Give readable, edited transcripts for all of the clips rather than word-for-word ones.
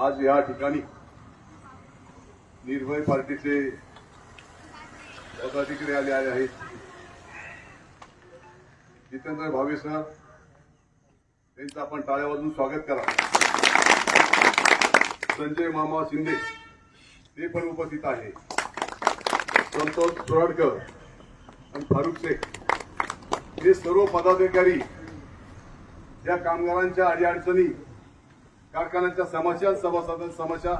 आज या ठिकाणी निर्भय पार्टीचे पदाधिकारी आले आहेत. जितेंद्र भावे सर त्यांचं आपण टाळ्या वाजवून स्वागत करा. संजय मामा शिंदे ते पण उपस्थित आहे. संतोष सुराडकर आणि फारुख शेख हे सर्व पदाधिकारी या कामगारांच्या अडीअडचणी, कारखान्याच्या समस्या, सभासदांच्या समस्या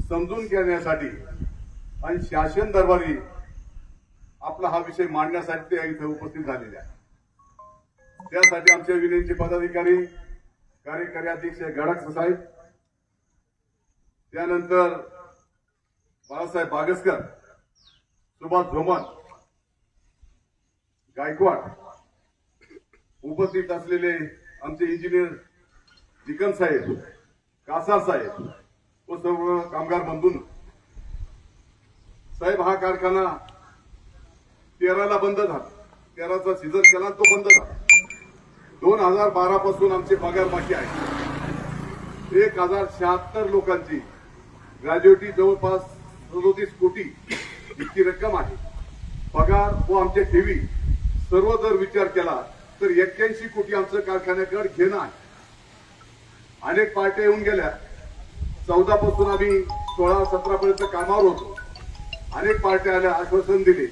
समजून घेण्यासाठी आणि शासन दरबारी आपला हा विषय मांडण्यासाठी ते इथे उपस्थित झालेले आहे. त्यासाठी आमचे विनयचे पदाधिकारी, कार्यकारी अध्यक्ष गडाख साहेब, त्यानंतर बाळासाहेब बागसकर, सुभाष धोमन, गायकवाड, उपस्थित असलेले आमचे इंजिनियर जिकन साहेब, कासार साहेब व सर्व कामगार बंधूंनो. साहेब, हा कारखाना 13ला बंद झाला. 13चा सीझन केला, तो बंद झाला. 2012 पासून आमचे पगार बाकी आहे. 1076 लोकांची ग्रॅज्युएटी जवळपास 37 कोटी इतकी रक्कम आहे. पगार व आमचे ठेवी सर्व जर विचार केला तर 81 कोटी आमचं कारखान्याकडे घेणं आहे. अनेक पार्ट्या येऊन गेल्या. 14 पासून आम्ही 16-17 पर्यंत कामावर होतो. अनेक पार्ट्या आल्या, आश्वासन दिले.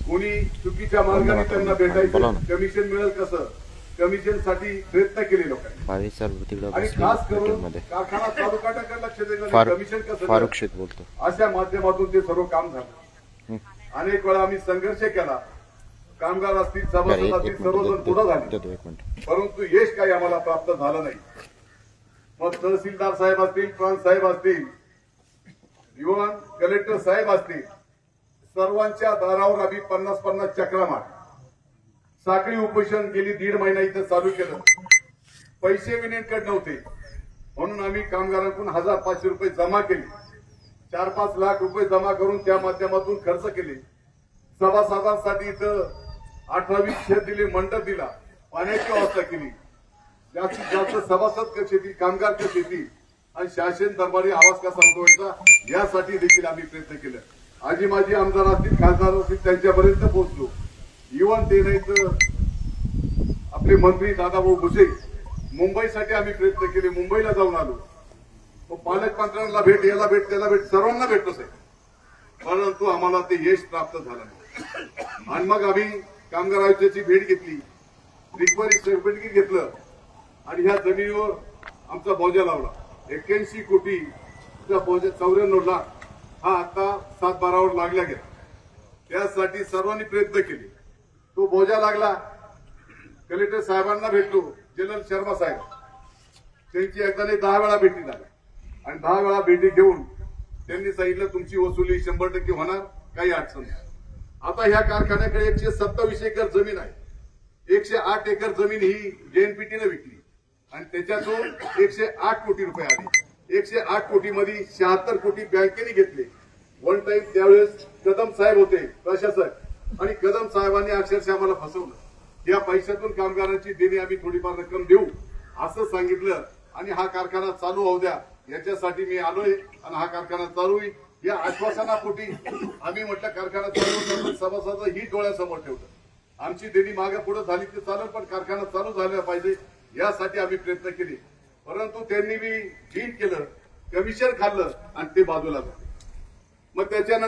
कोणी चुकीच्या मार्गाने त्यांना भेटायचं, कमिशन मिळेल कसं, कमिशन साठी प्रयत्न केले लोकांनी. आणि खास करून कारखाना चालू करण्याकडे लक्ष देणं, कमिशन कसं, अशा माध्यमातून ते सर्व काम झालं. अनेक वेळा आम्ही संघर्ष केला. कामगार असतील, सभासद असतील, सर्वजण पुढे झाले, परंतु यश काही आम्हाला प्राप्त झालं नाही. मग तहसीलदार साहेब असतील, प्रांत साहेब असतील, युवन कलेक्टर साहेब असतील, सर्वांच्या दारावर आम्ही 50-50 चक्रा मार, साखळी उपोषण केली. 1.5 महिना इथं चालू केलं. पैसे विनेकडे नव्हते म्हणून आम्ही कामगारांकडून 1500 रुपये जमा केले. 4-5 लाख रुपये जमा करून त्या माध्यमातून खर्च केले. सभासदांसाठी इथं 18-20 शेत दिले, मंडप दिला, पाण्याची व्यवस्था केली. जास्तीत जास्त सभासद कसे येतील, कामगार कसे येतील आणि शासन दरबारी आवाज कसा उठवायचा यासाठी देखील आम्ही प्रयत्न केले. आजी माझी आमदार असतील, खासदार असतील, त्यांच्यापर्यंत पोहोचलो. इव्हन ते नाही तर आपले मंत्री दादाभाऊ भुसे, मुंबईसाठी आम्ही प्रयत्न केले. मुंबईला जाऊन आलो. पालकमंत्र्यांना भेट, याला भेट, त्याला भेट, सर्वांना भेटतो साहेब, परंतु आम्हाला ते यश प्राप्त झालं नाही. आणि मग आम्ही कामगार आयुक्ताची भेट घेतली, रिकव्हरी सर्टिफिकेट घेतलं आणि ह्या जमिनीवर आमचा बोजा लावला. 81 कोटी बोजा, 94 लाख हा आता 7-12वर लागला गेला. त्यासाठी सर्वांनी प्रयत्न केले. तो बोजा लागला. कलेक्टर साहेबांना भेटलो, जनरल शर्मा साहेब, त्यांची एकदा 10 वेळा भेटी झाल्या आणि 10 वेळा भेटी घेऊन त्यांनी सांगितलं तुमची वसुली 100% होणार, काही अडचण नाही. आता ह्या कारखान्याकडे 127 एकर जमीन आहे. 108 एकर जमीन ही जेएनपीटीने विकली आणि त्याच्यातून 108 कोटी रुपये आले. 108 कोटी मध्ये 76 कोटी बँकेने घेतले. वन टाइम त्यावेळेस कदम साहेब होते प्रशासक आणि कदम साहेबांनी अक्षरशः आम्हाला फसवलं. या पैशातून कामगारांची देणी आम्ही थोडीफार रक्कम देऊ असं सांगितलं आणि हा कारखाना चालू होऊ द्या याच्यासाठी मी आलोय आणि हा कारखाना चालू होईल या आश्वासनापोटी आम्ही म्हटलं कारखाना चालू होता. सभासद ही डोळ्यासमोर ठेवलं. आमची देणी मागे पुढे झाली तर चालेल, पण कारखाना चालू झाला पाहिजे यासाठी आम्ही प्रयत्न केले. परंतु त्यांनी बी डील केलं, कमिशन खाल्लं आणि ते बाजूला झाले. मग त्याच्यानंतर